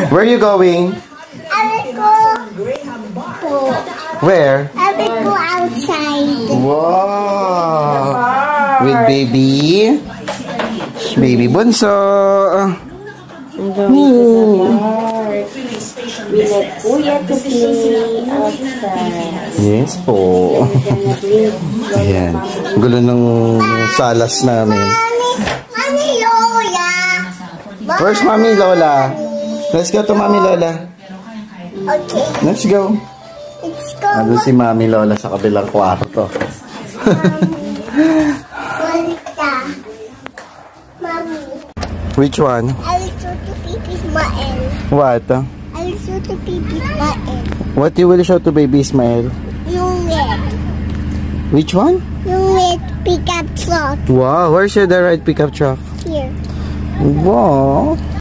Where are you going? I will go. Where? I will go outside. Wow! With baby Bunso. We let Kuya to play outside. Yes po. Ayan. Gulo ng salas namin. Mommy Lola. Where's Mommy Lola? Let's go to Mommy Lola. Okay. Let's go. Let's go. Nandun si Mommy Lola sa kabilang kwarto. Mommy. Which one? I will show to Baby Ismael. What? I will show to Baby Ismael. What you will show to baby Ismael? Yung red. Which one? Yung red pickup truck. Wow, where's your the right pickup truck? Here. Wow.